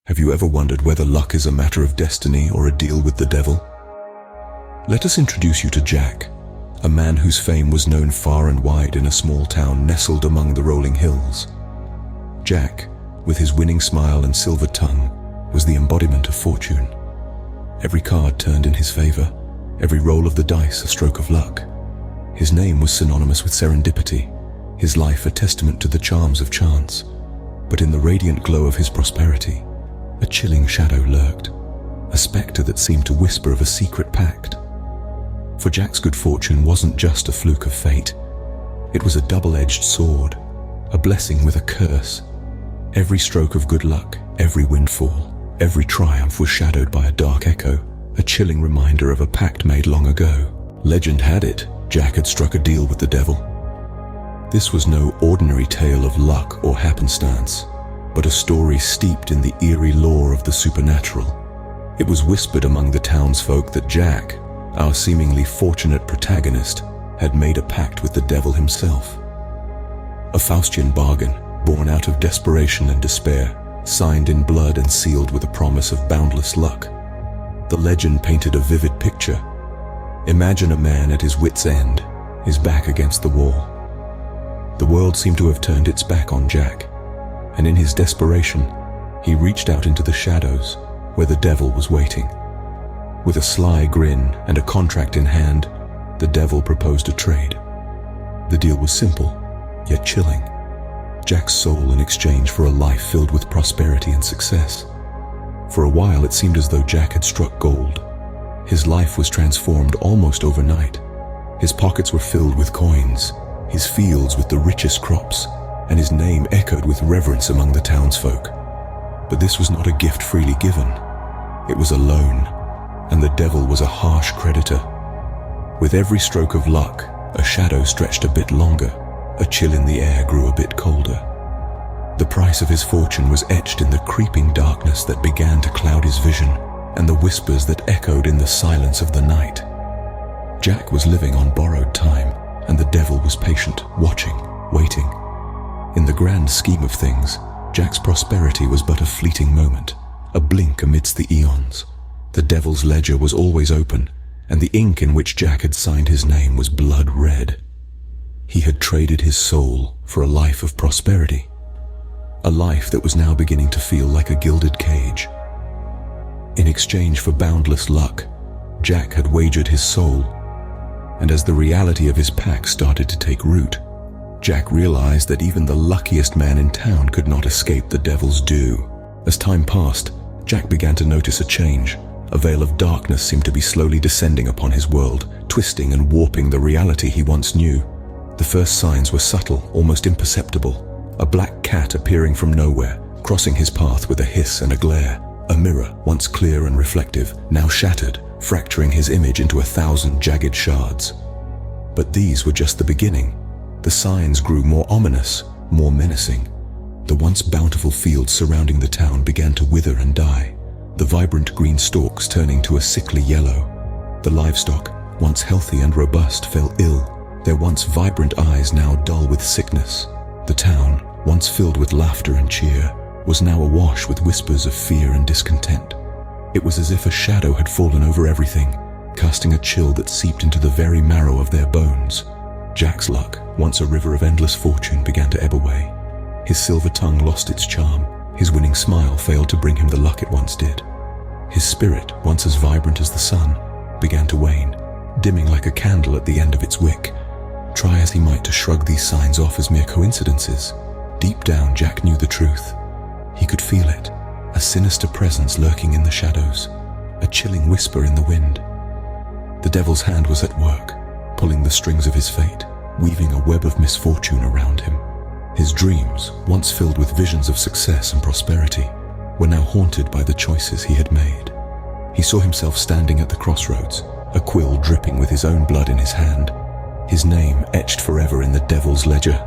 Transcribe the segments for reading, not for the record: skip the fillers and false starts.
Have you ever wondered whether luck is a matter of destiny or a deal with the devil? Let us introduce you to Jack, a man whose fame was known far and wide in a small town nestled among the rolling hills. Jack, with his winning smile and silver tongue, was the embodiment of fortune. Every card turned in his favor, every roll of the dice a stroke of luck. His name was synonymous with serendipity, his life a testament to the charms of chance. But in the radiant glow of his prosperity, a chilling shadow lurked, a specter that seemed to whisper of a secret pact. For Jack's good fortune wasn't just a fluke of fate. It was a double-edged sword, a blessing with a curse. Every stroke of good luck, every windfall, every triumph was shadowed by a dark echo, a chilling reminder of a pact made long ago. Legend had it, Jack had struck a deal with the devil. This was no ordinary tale of luck or happenstance, but a story steeped in the eerie lore of the supernatural. It was whispered among the townsfolk that Jack, our seemingly fortunate protagonist, had made a pact with the devil himself. A Faustian bargain, born out of desperation and despair, signed in blood and sealed with a promise of boundless luck. The legend painted a vivid picture. Imagine a man at his wit's end, his back against the wall. The world seemed to have turned its back on Jack, and in his desperation, he reached out into the shadows where the devil was waiting. With a sly grin and a contract in hand, the devil proposed a trade. The deal was simple, yet chilling. Jack's soul in exchange for a life filled with prosperity and success. For a while, it seemed as though Jack had struck gold. His life was transformed almost overnight. His pockets were filled with coins, his fields with the richest crops, and his name echoed with reverence among the townsfolk. But this was not a gift freely given. It was a loan, and the devil was a harsh creditor. With every stroke of luck, a shadow stretched a bit longer, a chill in the air grew a bit colder. The price of his fortune was etched in the creeping darkness that began to cloud his vision, and the whispers that echoed in the silence of the night. Jack was living on borrowed time, and the devil was patient, watching, waiting. In the grand scheme of things, Jack's prosperity was but a fleeting moment, a blink amidst the eons. The devil's ledger was always open, and the ink in which Jack had signed his name was blood red. He had traded his soul for a life of prosperity, a life that was now beginning to feel like a gilded cage. In exchange for boundless luck, Jack had wagered his soul, and as the reality of his pact started to take root, Jack realized that even the luckiest man in town could not escape the devil's due. As time passed, Jack began to notice a change. A veil of darkness seemed to be slowly descending upon his world, twisting and warping the reality he once knew. The first signs were subtle, almost imperceptible. A black cat appearing from nowhere, crossing his path with a hiss and a glare. A mirror, once clear and reflective, now shattered, fracturing his image into 1,000 jagged shards. But these were just the beginning. The signs grew more ominous, more menacing. The once bountiful fields surrounding the town began to wither and die, the vibrant green stalks turning to a sickly yellow. The livestock, once healthy and robust, fell ill, their once vibrant eyes now dull with sickness. The town, once filled with laughter and cheer, was now awash with whispers of fear and discontent. It was as if a shadow had fallen over everything, casting a chill that seeped into the very marrow of their bones. Jack's luck, once a river of endless fortune, began to ebb away. His silver tongue lost its charm, his winning smile failed to bring him the luck it once did. His spirit, once as vibrant as the sun, began to wane, dimming like a candle at the end of its wick. Try as he might to shrug these signs off as mere coincidences, deep down Jack knew the truth. He could feel it, a sinister presence lurking in the shadows, a chilling whisper in the wind. The devil's hand was at work, pulling the strings of his fate, weaving a web of misfortune around him. His dreams, once filled with visions of success and prosperity, were now haunted by the choices he had made. He saw himself standing at the crossroads, a quill dripping with his own blood in his hand, his name etched forever in the devil's ledger.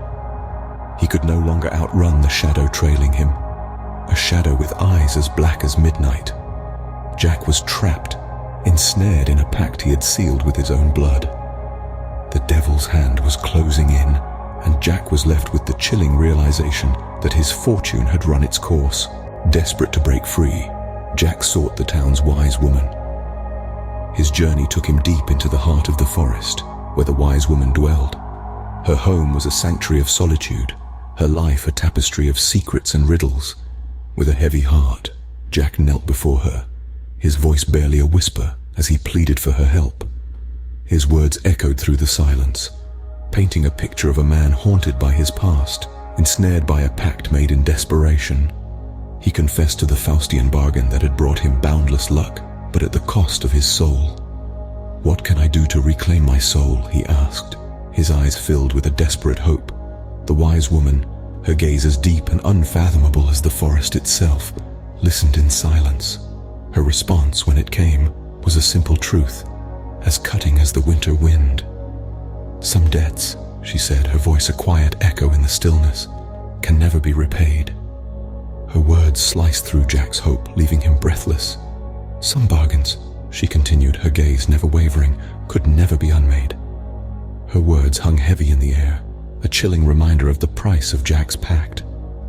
He could no longer outrun the shadow trailing him, a shadow with eyes as black as midnight. Jack was trapped, ensnared in a pact he had sealed with his own blood. The devil's hand was closing in, and Jack was left with the chilling realization that his fortune had run its course. Desperate to break free, Jack sought the town's wise woman. His journey took him deep into the heart of the forest, where the wise woman dwelled. Her home was a sanctuary of solitude, her life a tapestry of secrets and riddles. With a heavy heart, Jack knelt before her, his voice barely a whisper as he pleaded for her help. His words echoed through the silence, painting a picture of a man haunted by his past, ensnared by a pact made in desperation. He confessed to the Faustian bargain that had brought him boundless luck, but at the cost of his soul. "What can I do to reclaim my soul?" he asked, his eyes filled with a desperate hope. The wise woman, her gaze as deep and unfathomable as the forest itself, listened in silence. Her response, when it came, was a simple truth, as cutting as the winter wind. "Some debts," she said, her voice a quiet echo in the stillness, "can never be repaid." Her words sliced through Jack's hope, leaving him breathless. "Some bargains," she continued, her gaze never wavering, "could never be unmade." Her words hung heavy in the air, a chilling reminder of the price of Jack's pact.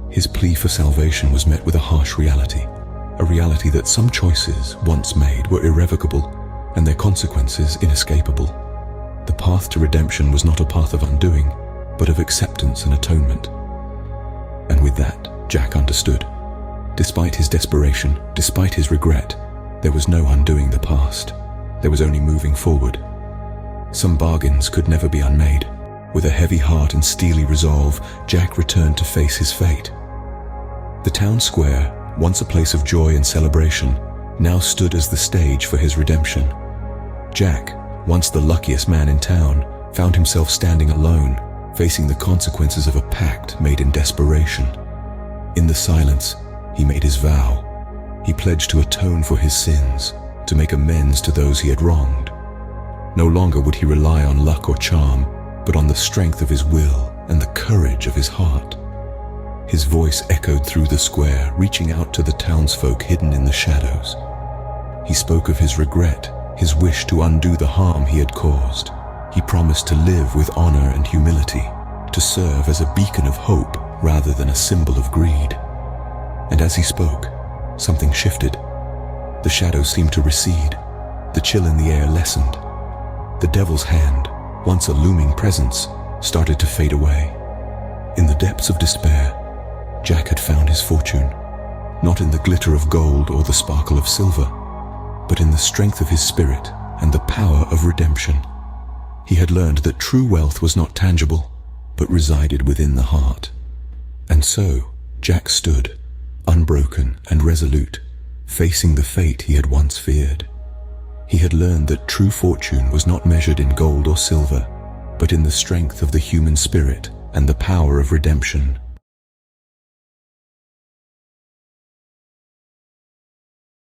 His plea for salvation was met with a harsh reality, a reality that some choices, once made, were irrevocable, and their consequences inescapable. The path to redemption was not a path of undoing, but of acceptance and atonement. And with that, Jack understood. Despite his desperation, despite his regret, there was no undoing the past. There was only moving forward. Some bargains could never be unmade. With a heavy heart and steely resolve, Jack returned to face his fate. The town square, once a place of joy and celebration, now stood as the stage for his redemption. Jack, once the luckiest man in town, found himself standing alone, facing the consequences of a pact made in desperation. In the silence, he made his vow. He pledged to atone for his sins, to make amends to those he had wronged. No longer would he rely on luck or charm, but on the strength of his will and the courage of his heart. His voice echoed through the square, reaching out to the townsfolk hidden in the shadows. He spoke of his regret, his wish to undo the harm he had caused. He promised to live with honor and humility, to serve as a beacon of hope rather than a symbol of greed. And as he spoke, something shifted. The shadows seemed to recede. The chill in the air lessened. The devil's hand, once a looming presence, started to fade away. In the depths of despair, Jack had found his fortune, not in the glitter of gold or the sparkle of silver, but in the strength of his spirit and the power of redemption. He had learned that true wealth was not tangible, but resided within the heart. And so, Jack stood, unbroken and resolute, facing the fate he had once feared. He had learned that true fortune was not measured in gold or silver, but in the strength of the human spirit and the power of redemption.